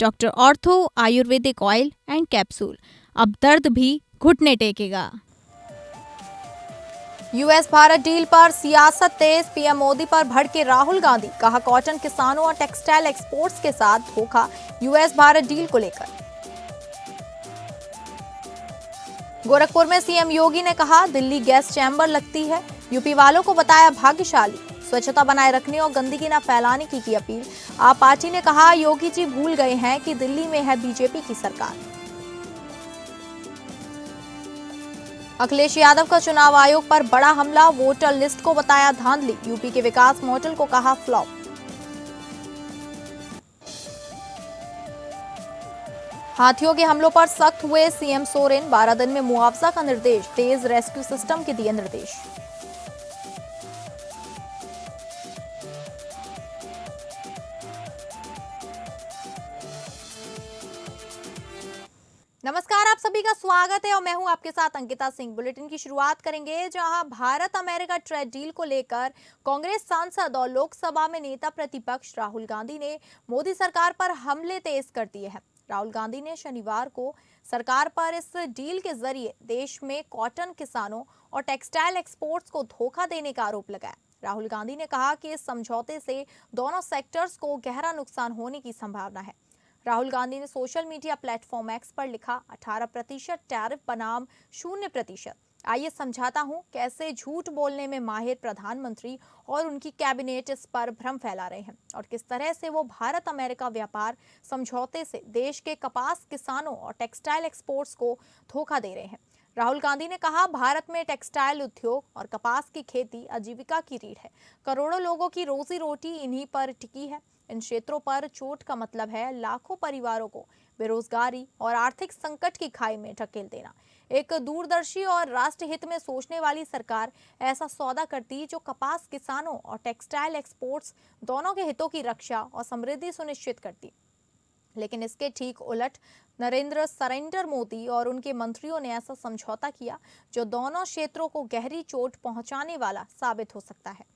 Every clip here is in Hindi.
Doctor ortho Ayurvedic oil and capsule, अब दर्द भी घुटने टेकेगा। यूएस भारत डील पर सियासत तेज, पीएम मोदी पर भड़के राहुल गांधी, कहा कॉटन किसानों और टेक्सटाइल एक्सपोर्ट्स के साथ धोखा यूएस भारत डील को लेकर। गोरखपुर में सीएम योगी ने कहा दिल्ली गैस चैम्बर लगती है, यूपी वालों को बताया भाग्यशाली, स्वच्छता बनाए रखने और गंदगी न फैलाने की अपील। आप पार्टी ने कहा योगी जी भूल गए हैं कि दिल्ली में है बीजेपी की सरकार। अखिलेश यादव का चुनाव आयोग पर बड़ा हमला, वोटर लिस्ट को बताया धांधली, यूपी के विकास मॉडल को कहा फ्लॉप। हाथियों के हमलों पर सख्त हुए सीएम सोरेन, 12 दिन में मुआवजा का निर्देश, तेज रेस्क्यू सिस्टम के दिए निर्देश। नमस्कार, आप सभी का स्वागत है और मैं हूं आपके साथ अंकिता सिंह। बुलेटिन की शुरुआत करेंगे जहां भारत अमेरिका ट्रेड डील को लेकर कांग्रेस सांसद और लोकसभा में नेता प्रतिपक्ष राहुल गांधी ने मोदी सरकार पर हमले तेज कर दिए हैं। राहुल गांधी ने शनिवार को सरकार पर इस डील के जरिए देश में कॉटन किसानों और टेक्सटाइल एक्सपोर्ट्स को धोखा देने का आरोप लगाया। राहुल गांधी ने कहा कि इस समझौते से दोनों सेक्टर्स को गहरा नुकसान होने की संभावना है। राहुल गांधी ने सोशल मीडिया प्लेटफॉर्म एक्स पर लिखा 18% टैरिफ बनाम 0%। आइए समझाता हूं कैसे झूठ बोलने में माहिर प्रधानमंत्री और उनकी कैबिनेट इस पर भ्रम फैला रहे हैं और किस तरह से वो भारत अमेरिका व्यापार समझौते से देश के कपास किसानों और टेक्सटाइल एक्सपोर्ट्स को धोखा दे रहे हैं। राहुल गांधी ने कहा भारत में टेक्सटाइल उद्योग और कपास की खेती आजीविका की रीढ़ है, करोड़ों लोगों की रोजी रोटी इन्हीं पर टिकी है। इन क्षेत्रों पर चोट का मतलब है लाखों परिवारों को बेरोजगारी और आर्थिक संकट की खाई में ढकेल देना। एक दूरदर्शी और राष्ट्र हित में सोचने वाली सरकार ऐसा सौदा करती जो कपास किसानों और टेक्सटाइल एक्सपोर्ट्स दोनों के हितों की रक्षा और समृद्धि सुनिश्चित करती। लेकिन इसके ठीक उलट नरेंद्र मोदी और उनके मंत्रियों ने ऐसा समझौता किया जो दोनों क्षेत्रों को गहरी चोट पहुंचाने वाला साबित हो सकता है।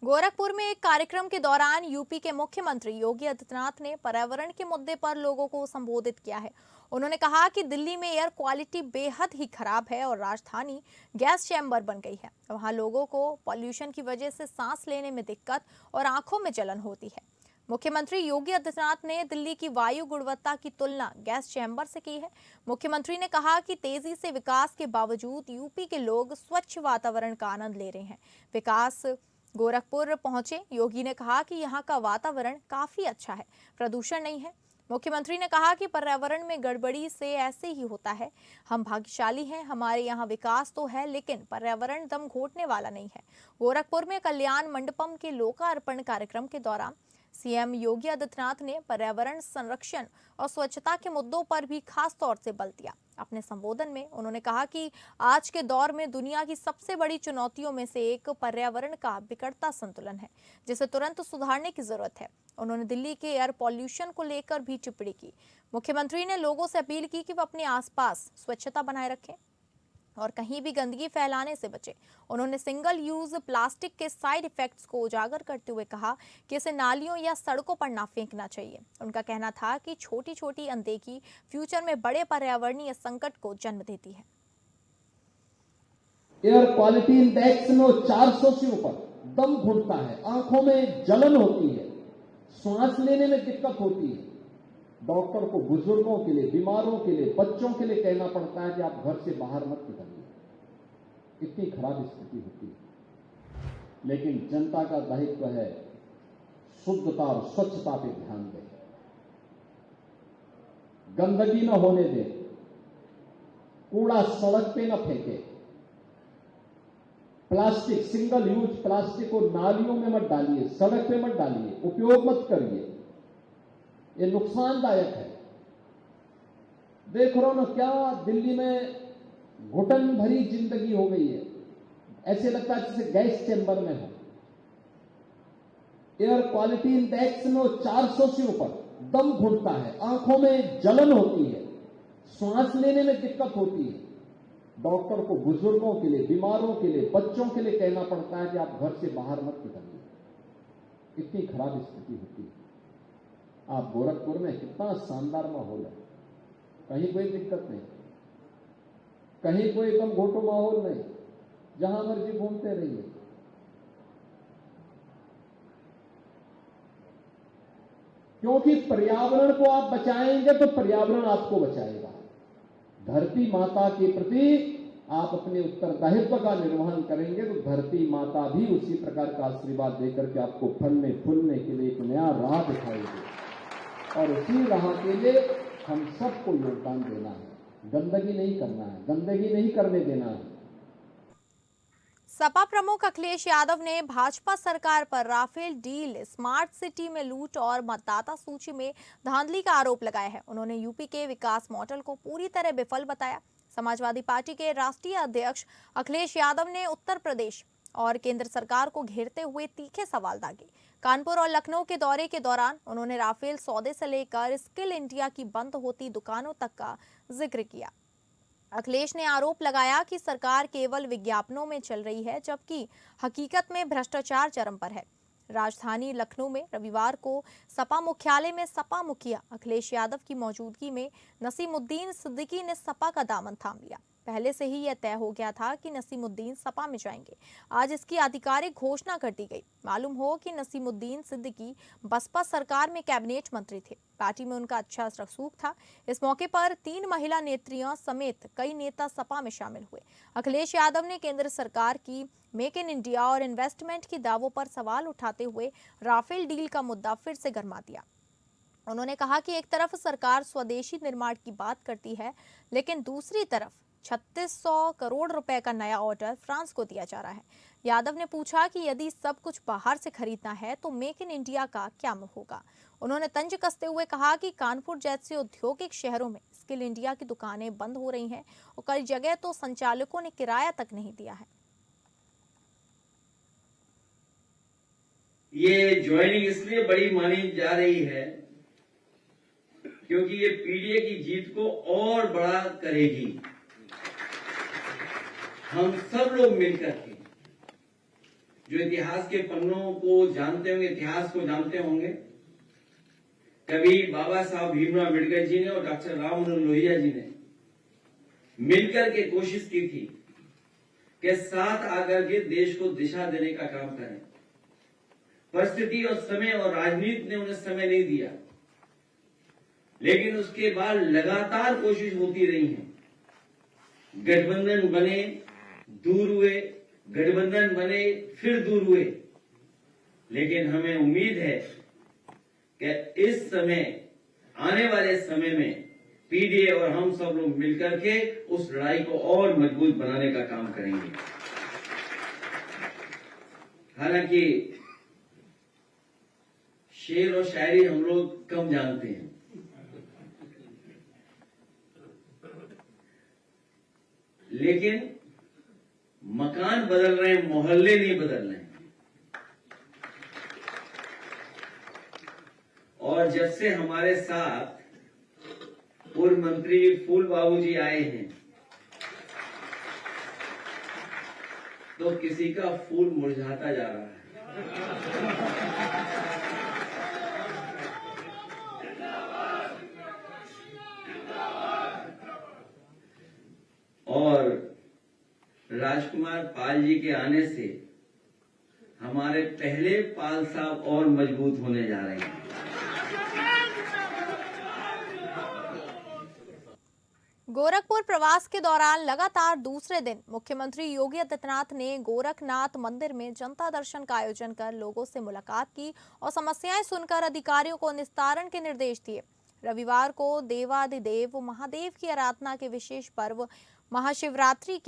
गोरखपुर में एक कार्यक्रम के दौरान यूपी के मुख्यमंत्री योगी आदित्यनाथ ने पर्यावरण के मुद्दे पर लोगों को संबोधित किया है। उन्होंने कहा कि दिल्ली में एयर क्वालिटी बेहद ही खराब है और राजधानी गैस चैम्बर बन गई है। वहां लोगों को पॉल्यूशन की वजह से सांस लेने में दिक्कत और आंखों में जलन होती है। मुख्यमंत्री योगी आदित्यनाथ ने दिल्ली की वायु गुणवत्ता की तुलना गैस चैम्बर से की है। मुख्यमंत्री ने कहा कि तेजी से विकास के बावजूद यूपी के लोग स्वच्छ वातावरण का आनंद ले रहे हैं। विकास गोरखपुर पहुंचे योगी ने कहा कि यहाँ का वातावरण काफी अच्छा है, प्रदूषण नहीं है। मुख्यमंत्री ने कहा कि पर्यावरण में गड़बड़ी से ऐसे ही होता है। हम भाग्यशाली हैं, हमारे यहाँ विकास तो है लेकिन पर्यावरण दम घोटने वाला नहीं है। गोरखपुर में कल्याण मंडपम के लोकार्पण कार्यक्रम के दौरान सीएम योगी आदित्यनाथ ने पर्यावरण संरक्षण और स्वच्छता के मुद्दों पर भी खास तौर से बल दिया। अपने संबोधन में उन्होंने कहा कि आज के दौर में दुनिया की सबसे बड़ी चुनौतियों में से एक पर्यावरण का बिगड़ता संतुलन है, जिसे तुरंत सुधारने की जरूरत है। उन्होंने दिल्ली के एयर पॉल्यूशन को लेकर भी टिप्पणी की। मुख्यमंत्री ने लोगों से अपील की कि वे अपने आसपास स्वच्छता बनाए रखें और कहीं भी गंदगी फैलाने से बचे। उन्होंने सिंगल यूज प्लास्टिक के साइड इफेक्ट्स को उजागर करते हुए कहा कि इसे नालियों या सड़कों पर ना फेंकना चाहिए। उनका कहना था कि छोटी छोटी अनदेखी फ्यूचर में बड़े पर्यावरणीय संकट को जन्म देती है। एयर क्वालिटी इंडेक्स में 400 से ऊपर दम घुटता है, आंखों में जलन होती है, सांस लेने में दिक्कत होती है। डॉक्टर को बुजुर्गों के लिए, बीमारों के लिए, बच्चों के लिए कहना पड़ता है कि आप घर से बाहर मत निकलिए, इतनी खराब स्थिति होती है। लेकिन जनता का दायित्व है शुद्धता और स्वच्छता पे ध्यान दें, गंदगी न होने दें, कूड़ा सड़क पे न फेंके, प्लास्टिक सिंगल यूज प्लास्टिक को नालियों में मत डालिए, सड़क पे मत डालिए, उपयोग मत करिए, ये नुकसानदायक है। देख रहे हो ना क्या दिल्ली में घुटन भरी जिंदगी हो गई है, ऐसे लगता है जैसे गैस चैम्बर में हो। एयर क्वालिटी इंडेक्स में 400 से ऊपर दम घुटता है, आंखों में जलन होती है, सांस लेने में दिक्कत होती है। डॉक्टर को बुजुर्गों के लिए, बीमारों के लिए, बच्चों के लिए कहना पड़ता है कि आप घर से बाहर मत निकलिए। इतनी खराब स्थिति होती है। आप गोरखपुर में कितना शानदार माहौल है, कहीं कोई दिक्कत नहीं, कहीं कोई एकदम घोटो माहौल नहीं, जहां मर्जी घूमते रहिए। क्योंकि पर्यावरण को आप बचाएंगे तो पर्यावरण आपको बचाएगा। धरती माता के प्रति आप अपने उत्तरदायित्व का निर्वहन करेंगे तो धरती माता भी उसी प्रकार का आशीर्वाद देकर के आपको फलने फूलने के लिए एक नया राह दिखाएगी, और उसी राह के लिए हम सबको योगदान देना है। गंदगी नहीं करना है, गंदगी नहीं करने देना है। सपा प्रमुख अखिलेश यादव ने भाजपा सरकार पर राफेल डील, स्मार्ट सिटी में लूट और मतदाता सूची में धांधली का आरोप लगाया है। उन्होंने यूपी के विकास मॉडल को पूरी तरह विफल बताया। समाजवादी पार्टी के राष्ट्रीय अध्यक्ष अखिलेश यादव ने उत्तर प्रदेश और केंद्र सरकार को घेरते हुए तीखे सवाल दागे। कानपुर और लखनऊ के दौरे के दौरान उन्होंने राफेल सौदे से लेकर स्किल इंडिया की बंद होती दुकानों तक का जिक्र किया। अखिलेश ने आरोप लगाया कि सरकार केवल विज्ञापनों में चल रही है, जबकि हकीकत में भ्रष्टाचार चरम पर है। राजधानी लखनऊ में रविवार को सपा मुख्यालय में सपा मुखिया अखिलेश यादव की मौजूदगी में नसीमुद्दीन सिद्दीकी ने सपा का दामन थाम लिया। पहले से ही यह तय हो गया था कि नसीमुद्दीन सपा में जाएंगे। आज इसकी आधिकारिक घोषणा कर दी गई। मालूम हो कि नसीमुद्दीन सिद्दीकी बसपा सरकार में कैबिनेट मंत्री थे। पार्टी में उनका अच्छा रसूख था। इस मौके पर 3 महिला नेत्रियों समेत कई नेता सपा में शामिल हुए। अखिलेश यादव ने केंद्र सरकार की मेक इन इंडिया और इन्वेस्टमेंट की दावों पर सवाल उठाते हुए राफेल डील का मुद्दा फिर से गरमा दिया। उन्होंने कहा कि एक तरफ सरकार स्वदेशी निर्माण की बात करती है, लेकिन दूसरी तरफ 3600 करोड़ रुपए का नया ऑर्डर फ्रांस को दिया जा रहा है। यादव ने पूछा कि यदि सब कुछ बाहर से खरीदना है तो मेक इन इंडिया का क्या होगा। उन्होंने तंज कसते हुए कहा कि कानपुर जैसे औद्योगिक शहरों में स्किल इंडिया की दुकानें बंद हो रही हैं और कई जगह तो संचालकों ने किराया तक नहीं दिया है। ये ज्वाइनिंग इसलिए बड़ी मानी जा रही है क्योंकि ये पीडीए की जीत को और बड़ा करेगी। हम सब लोग मिलकर के जो इतिहास के पन्नों को जानते होंगे, इतिहास को जानते होंगे, कभी बाबा साहब भीमराव अम्बेडकर जी ने और डॉक्टर राम मनोहर लोहिया जी ने मिलकर के कोशिश की थी कि साथ आकर के देश को दिशा देने का काम करें। परिस्थिति और समय और राजनीति ने उन्हें समय नहीं दिया, लेकिन उसके बाद लगातार कोशिश होती रही है। गठबंधन बने, दूर हुए, गठबंधन बने, फिर दूर हुए, लेकिन हमें उम्मीद है कि इस समय, आने वाले समय में पीडीए और हम सब लोग मिलकर के उस लड़ाई को और मजबूत बनाने का काम करेंगे। हालांकि शेर और शायरी हम लोग कम जानते हैं, लेकिन मकान बदल रहे हैं, मोहल्ले नहीं बदल रहे हैं। और जब से हमारे साथ पूर्व मंत्री फूल बाबू जी आए हैं तो किसी का फूल मुरझाता जा रहा है। और राजकुमार पाल जी के आने से हमारे पहले पाल साहब और मजबूत होने जा रहे हैं। गोरखपुर प्रवास के दौरान लगातार दूसरे दिन मुख्यमंत्री योगी आदित्यनाथ ने गोरखनाथ मंदिर में जनता दर्शन का आयोजन कर लोगों से मुलाकात की और समस्याएं सुनकर अधिकारियों को निस्तारण के निर्देश दिए। रविवार को देवाधिदेव महादेव की आराधना के विशेष पर्व महाशिवरात्रि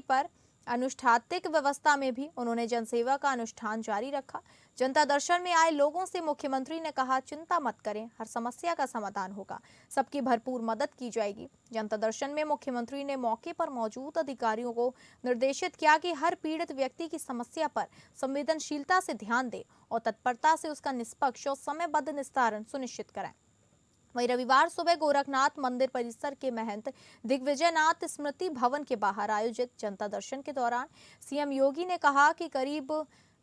पर अनुष्ठात्मक व्यवस्था में भी उन्होंने जनसेवा का अनुष्ठान जारी रखा। जनता दर्शन में आए लोगों से मुख्यमंत्री ने कहा, चिंता मत करें, हर समस्या का समाधान होगा, सबकी भरपूर मदद की जाएगी। जनता दर्शन में मुख्यमंत्री ने मौके पर मौजूद अधिकारियों को निर्देशित किया कि हर पीड़ित व्यक्ति की समस्या पर संवेदनशीलता से ध्यान दें और तत्परता से उसका निष्पक्ष और समयबद्ध निस्तारण सुनिश्चित कराएं। वहीं रविवार सुबह गोरखनाथ मंदिर परिसर के महंत दिग्विजयनाथ स्मृति भवन के बाहर आयोजित जनता दर्शन के दौरान सीएम योगी ने कहा कि करीब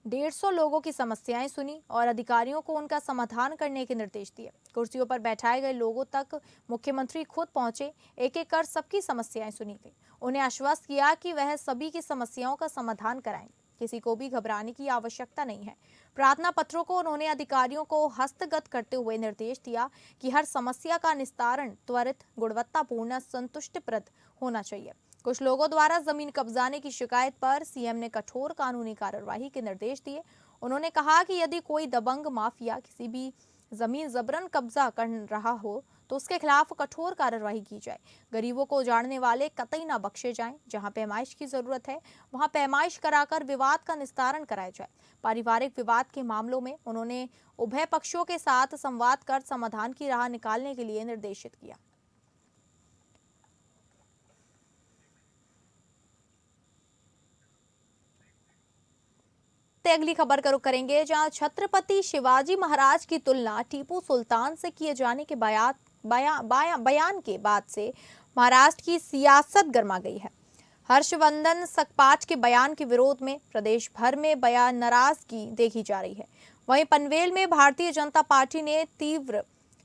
150 लोगों की समस्याएं सुनी और अधिकारियों को उनका समाधान करने के निर्देश दिए। कुर्सियों पर बैठाए गए लोगों तक मुख्यमंत्री खुद पहुंचे, एक एक कर सबकी समस्याएं सुनी गई। उन्हें आश्वस्त किया कि वह सभी की समस्याओं का समाधान कराएंगे, किसी को भी घबराने की आवश्यकता नहीं है। प्रार्थना पत्रों को उन्होंने अधिकारियों को हस्तगत करते हुए निर्देश दिया कि हर समस्या का निस्तारण त्वरित, गुणवत्तापूर्ण, संतुष्टिप्रद होना चाहिए। कुछ लोगों द्वारा जमीन कब्जाने की शिकायत पर सीएम ने कठोर कानूनी कार्रवाई के निर्देश दिए। उन्होंने कहा कि यदि कोई दबंग माफिया किसी भी जमीन जबरन कब्जा कर रहा हो तो उसके खिलाफ कठोर कार्रवाई की जाए। गरीबों को उजाड़ने वाले कतई ना बख्शे जाएं। जहां पैमाइश की जरूरत है वहां पैमाइश कराकर विवाद का निस्तारण कराया जाए। पारिवारिक विवाद के मामलों में उन्होंने उभय पक्षों के साथ संवाद कर समाधान की राह निकालने के लिए निर्देशित किया। अगली खबर का रुख करेंगे, जहां छत्रपति शिवाजी महाराज की तुलना टीपू सुल्तान से किए जाने के बयान के बाद से महाराष्ट्र की सियासत गर्मा गई है। हर्षवर्धन सकपाच के बयान के विरोध में प्रदेश भर में बयान नाराजगी देखी जा रही है। वहीं पनवेल में भारतीय जनता पार्टी ने तीव्र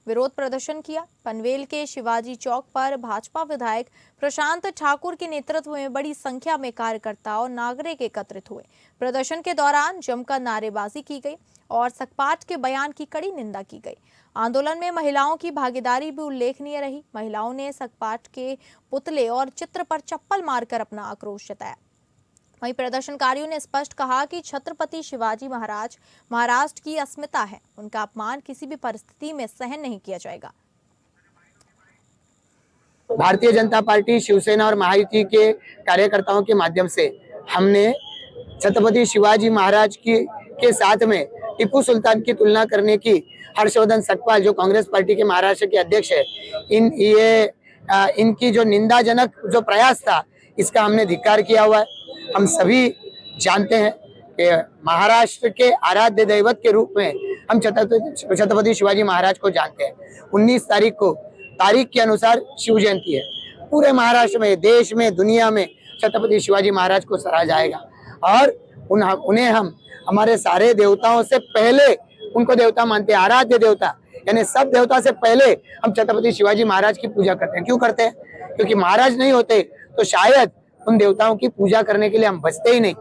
विरोध प्रदर्शन किया। पनवेल के शिवाजी चौक पर भाजपा विधायक प्रशांत ठाकुर के नेतृत्व में बड़ी संख्या में कार्यकर्ता और नागरिक एकत्रित हुए। प्रदर्शन के दौरान जमकर नारेबाजी की गई और सकपाच के बयान की कड़ी निंदा की गई। आंदोलन में महिलाओं की भागीदारी भी उल्लेखनीय रही। महिलाओं ने सकपाच के पुतले और चित्र पर चप्पल मारकर अपना आक्रोश जताया। वहीं प्रदर्शनकारियों ने स्पष्ट कहा कि छत्रपति शिवाजी महाराज महाराष्ट्र की अस्मिता है, उनका अपमान किसी भी परिस्थिति में सहन नहीं किया जाएगा। भारतीय जनता पार्टी, शिवसेना और महायुति के कार्यकर्ताओं के माध्यम से हमने छत्रपति शिवाजी महाराज के साथ में टीपू सुल्तान की तुलना करने की हर्षवर्धन सकपाल, जो कांग्रेस पार्टी के महाराष्ट्र के अध्यक्ष है, इनकी जो निंदाजनक जो प्रयास था, इसका हमने धिक्कार किया हुआ है। हम सभी जानते हैं कि महाराष्ट्र के आराध्य दैवत के रूप में हम छत्रपति शिवाजी महाराज को जानते हैं। 19 तारीख को तारीख के अनुसार शिव जयंती है। पूरे महाराष्ट्र में, देश में, दुनिया में छत्रपति शिवाजी महाराज को सराहा जाएगा और उन्हें हम हमारे सारे देवताओं से पहले उनको देवता मानते हैं। आराध्य देवता यानी सब देवता से पहले हम छत्रपति शिवाजी महाराज की पूजा करते हैं। क्यों करते हैं? क्योंकि महाराज नहीं होते तो शायद उन देवताओं की पूजा करने के लिए हम बचते ही नहीं,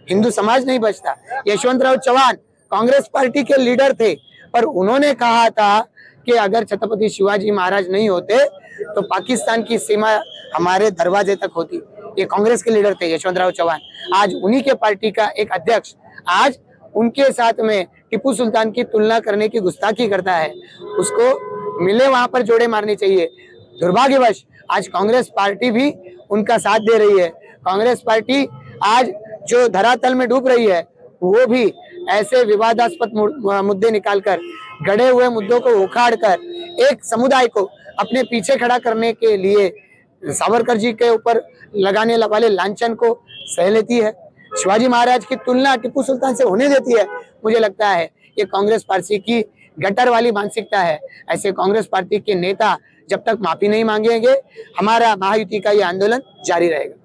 हिंदू समाज नहीं बचता। यशवंतराव चौहान कांग्रेस पार्टी के लीडर थे, पर उन्होंने कहा था कि अगर छत्रपति शिवाजी महाराज नहीं होते तो पाकिस्तान की सीमा हमारे दरवाजे तक होती। ये कांग्रेस के लीडर थे यशवंतराव चौहान। आज उन्हीं के पार्टी का एक अध्यक्ष आज उनके साथ में टीपू सुल्तान की तुलना करने की गुस्ताखी करता है। उसको मिले वहां पर जोड़े मारने चाहिए। दुर्भाग्यवश आज कांग्रेस पार्टी भी उनका साथ दे रही है। कांग्रेस पार्टी आज जो धरातल में डूब रही है, वो भी ऐसे विवादास्पद मुद्दे निकालकर, गड़े हुए मुद्दों को उखाड़कर एक समुदाय को अपने पीछे खड़ा करने के लिए सावरकर जी के ऊपर लगाने वाले लांछन को सह लेती है। शिवाजी महाराज की तुलना टीपू सुल्तान से होने देती है। मुझे लगता है ये कांग्रेस पार्टी की गटर वाली मानसिकता है। ऐसे कांग्रेस पार्टी के नेता जब तक माफी नहीं मांगेंगे, हमारा महायुति का ये आंदोलन जारी रहेगा।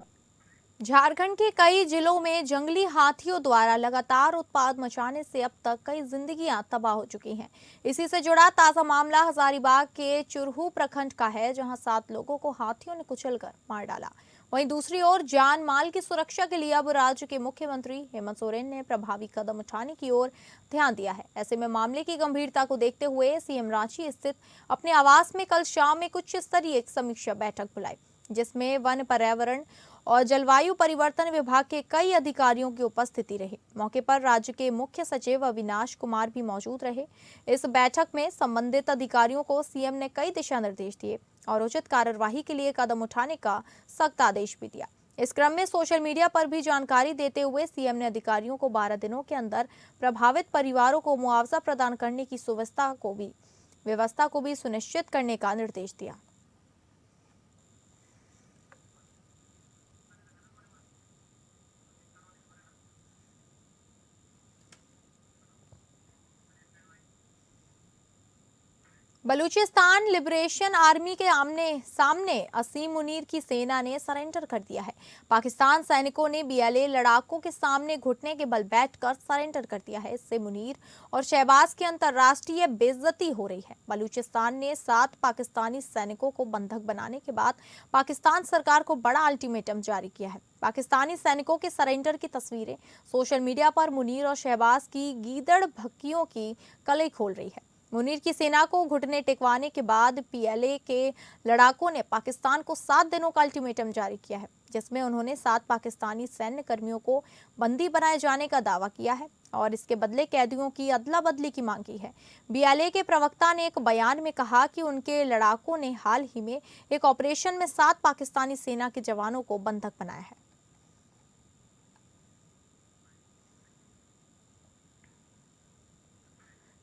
झारखंड के कई जिलों में जंगली हाथियों द्वारा लगातार उत्पात मचाने से अब तक कई जिंदगियां तबाह हो चुकी हैं। इसी से जुड़ा ताजा मामला हजारीबाग के चुरहू प्रखंड का है, जहां 7 लोगों को हाथियों ने कुचलकर मार डाला। वहीं दूसरी ओर जान माल की सुरक्षा के लिए अब राज्य के मुख्यमंत्री हेमंत सोरेन ने प्रभावी कदम उठाने की ओर ध्यान दिया है। ऐसे में मामले की गंभीरता को देखते हुए सीएम रांची स्थित अपने आवास में कल शाम में उच्च स्तरीय समीक्षा बैठक बुलाई, जिसमें वन, पर्यावरण और जलवायु परिवर्तन विभाग के कई अधिकारियों की उपस्थिति रही। मौके पर राज्य के मुख्य सचिव अविनाश कुमार भी मौजूद रहे। इस बैठक में संबंधित अधिकारियों को सीएम ने कई दिशा निर्देश दिए और उचित कार्यवाही के लिए कदम उठाने का सख्त आदेश भी दिया। इस क्रम में सोशल मीडिया पर भी जानकारी देते हुए सीएम ने अधिकारियों को 12 दिनों के अंदर प्रभावित परिवारों को मुआवजा प्रदान करने की व्यवस्था को भी सुनिश्चित करने का निर्देश दिया। बलूचिस्तान लिबरेशन आर्मी के आमने सामने असीम मुनीर की सेना ने सरेंडर कर दिया है। पाकिस्तान सैनिकों ने बीएलए लड़ाकों के सामने घुटने के बल बैठकर सरेंडर कर दिया है। इससे मुनीर और शहबाज की अंतर्राष्ट्रीय बेइज्जती हो रही है। बलूचिस्तान ने 7 पाकिस्तानी सैनिकों को बंधक बनाने के बाद पाकिस्तान सरकार को बड़ा अल्टीमेटम जारी किया है। पाकिस्तानी सैनिकों के सरेंडर की तस्वीरें सोशल मीडिया पर मुनीर और शहबाज की गीदड़ भक्कियों की कलई खोल रही है। मुनीर की सेना को घुटने टेकवाने के बाद पीएलए के लड़ाकों ने पाकिस्तान को 7 दिनों का अल्टीमेटम जारी किया है, जिसमें उन्होंने 7 पाकिस्तानी सैन्य कर्मियों को बंदी बनाए जाने का दावा किया है और इसके बदले कैदियों की अदला बदली की मांग की है। बीएलए के प्रवक्ता ने एक बयान में कहा कि उनके लड़ाकों ने हाल ही में एक ऑपरेशन में 7 पाकिस्तानी सेना के जवानों को बंधक बनाया है।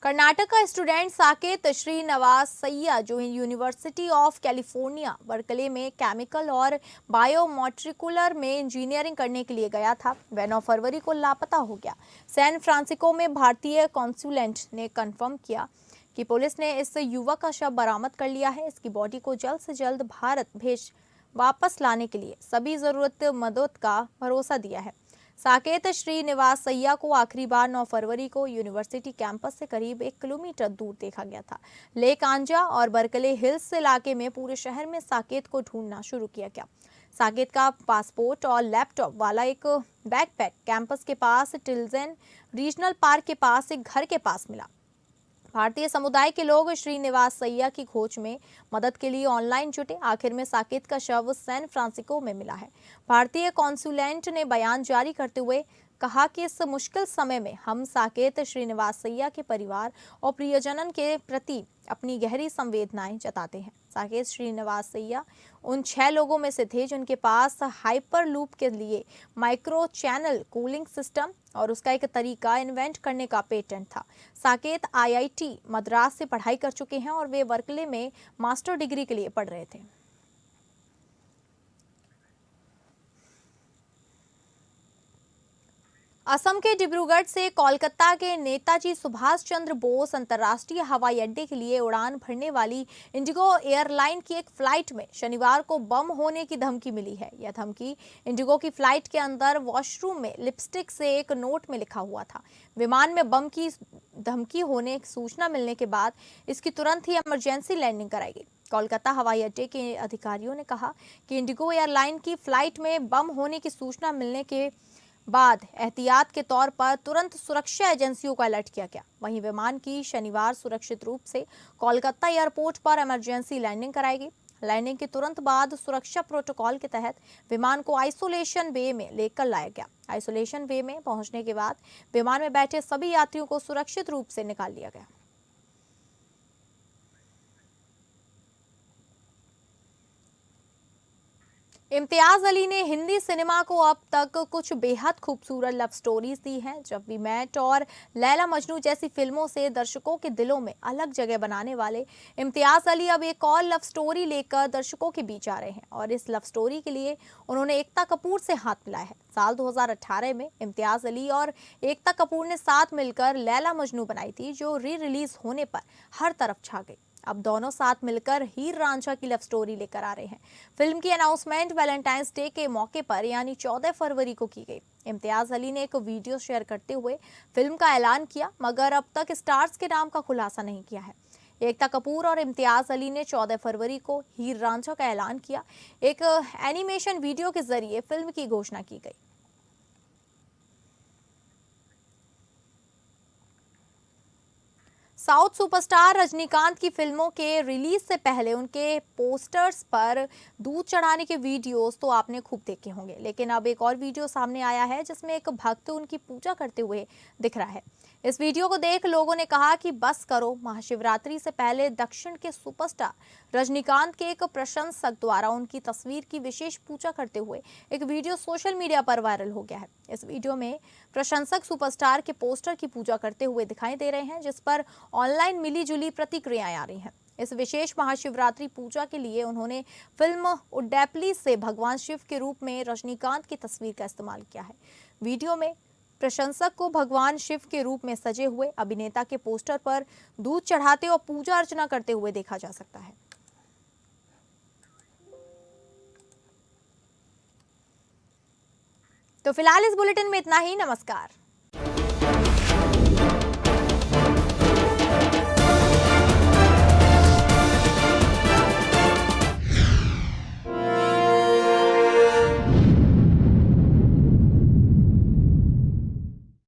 कर्नाटक का स्टूडेंट साकेत श्रीनिवासैया जो यूनिवर्सिटी ऑफ कैलिफोर्निया बर्कले में केमिकल और बायोमोलिकुलर में इंजीनियरिंग करने के लिए गया था, वह 9 फरवरी को लापता हो गया। सैन फ्रांसिस्को में भारतीय कॉन्सुलेट ने कंफर्म किया कि पुलिस ने इस युवक का शव बरामद कर लिया है। इसकी बॉडी को जल्द से जल्द भारत वापस लाने के लिए सभी जरूरत मदद का भरोसा दिया है। साकेत श्रीनिवासैया को आखिरी बार 9 फरवरी को यूनिवर्सिटी कैंपस से करीब 1 किलोमीटर दूर देखा गया था। लेक आंजा और बर्कले हिल्स इलाके में पूरे शहर में साकेत को ढूंढना शुरू किया गया। साकेत का पासपोर्ट और लैपटॉप वाला एक बैकपैक कैंपस के पास टिल्जन रीजनल पार्क के पास एक घर के पास मिला। भारतीय समुदाय के लोग श्रीनिवासैया की खोज में मदद के लिए ऑनलाइन जुटे। आखिर में साकेत का शव सैन फ्रांसिस्को में मिला है। भारतीय कॉन्सुलेट ने बयान जारी करते हुए कहा कि इस मुश्किल समय में हम साकेत श्रीनिवासैया के परिवार और प्रियजनन के प्रति अपनी गहरी संवेदनाएं जताते हैं। साकेत श्रीनिवासैया उन 6 लोगों में से थे जिनके पास हाइपरलूप के लिए माइक्रो चैनल कूलिंग सिस्टम और उसका एक तरीका इन्वेंट करने का पेटेंट था। साकेत आईआईटी मद्रास से पढ़ाई कर चुके हैं और वे बर्कले में मास्टर डिग्री के लिए पढ़ रहे थे। असम के डिब्रूगढ़ से कोलकाता के नेताजी सुभाष चंद्र बोस अंतर्राष्ट्रीय हवाई अड्डे के लिए उड़ान भरने वाली इंडिगो एयरलाइन की एक फ्लाइट में शनिवार को बम होने की धमकी मिली है। यह धमकी इंडिगो की फ्लाइट के अंदर वॉशरूम में लिपस्टिक से एक नोट में लिखा हुआ था। विमान में बम की धमकी होने की सूचना मिलने के बाद इसकी तुरंत ही इमरजेंसी लैंडिंग कराई गई। कोलकाता हवाई अड्डे के अधिकारियों ने कहा कि इंडिगो एयरलाइन की फ्लाइट में बम होने की सूचना मिलने के बाद एहतियात के तौर पर तुरंत सुरक्षा एजेंसियों को अलर्ट किया गया। वहीं विमान की शनिवार सुरक्षित रूप से कोलकाता एयरपोर्ट पर इमरजेंसी लैंडिंग कराई गई। लैंडिंग के तुरंत बाद सुरक्षा प्रोटोकॉल के तहत विमान को आइसोलेशन वे में लेकर लाया गया। आइसोलेशन वे में पहुंचने के बाद विमान में बैठे सभी यात्रियों को सुरक्षित रूप से निकाल लिया गया। इम्तियाज अली ने हिंदी सिनेमा को अब तक कुछ बेहद खूबसूरत लव स्टोरीज दी हैं। जब भी मैट और लैला मजनू जैसी फिल्मों से दर्शकों के दिलों में अलग जगह बनाने वाले इम्तियाज अली अब एक और लव स्टोरी लेकर दर्शकों के बीच आ रहे हैं और इस लव स्टोरी के लिए उन्होंने एकता कपूर से हाथ मिलाया है। साल 2018 में इम्तियाज अली और एकता कपूर ने साथ मिलकर लैला मजनू बनाई थी, जो रिलीज होने पर हर तरफ छा गई। अब दोनों साथ मिलकर हीर रांझा की लव स्टोरी लेकर आ रहे हैं। फिल्म की अनाउंसमेंट वैलेंटाइंस डे के मौके पर यानी 14 फरवरी को की गई। इम्तियाज अली ने एक वीडियो शेयर करते हुए फिल्म का ऐलान किया, मगर अब तक स्टार्स के नाम का खुलासा नहीं किया है। एकता कपूर और इम्तियाज अली ने 14 फरवरी को हीर रांझा का ऐलान किया। एक एनिमेशन वीडियो के जरिए फिल्म की घोषणा की गई। साउथ सुपरस्टार रजनीकांत की फिल्मों के रिलीज से पहले उनके पोस्टर्स पर दूध चढ़ाने के वीडियोस तो आपने खूब देखे होंगे, लेकिन अब एक और वीडियो सामने आया है जिसमें एक भक्त उनकी पूजा करते हुए दिख रहा है। इस वीडियो को देख लोगों ने कहा कि बस करो। महाशिवरात्रि से पहले दक्षिण के सुपरस्टार रजनीकांत के एक प्रशंसक द्वारा उनकी तस्वीर की विशेष पूजा करते हुए एक वीडियो सोशल मीडिया पर वायरल हो गया है। इस वीडियो में प्रशंसक सुपरस्टार के पोस्टर की पूजा करते हुए दिखाई दे रहे हैं, जिस पर ऑनलाइन मिलीजुली प्रतिक्रियाएं आ रही हैं। इस विशेष महाशिवरात्रि पूजा के लिए उन्होंने फिल्म उड्डैपली से भगवान शिव के रूप में रजनीकांत की तस्वीर का इस्तेमाल किया है। वीडियो में प्रशंसक को भगवान शिव के रूप में सजे हुए अभिनेता के पोस्टर पर दूध चढ़ाते और पूजा अर्चना करते हुए देखा जा सकता है। तो फिलहाल इस बुलेटिन में इतना ही। नमस्कार।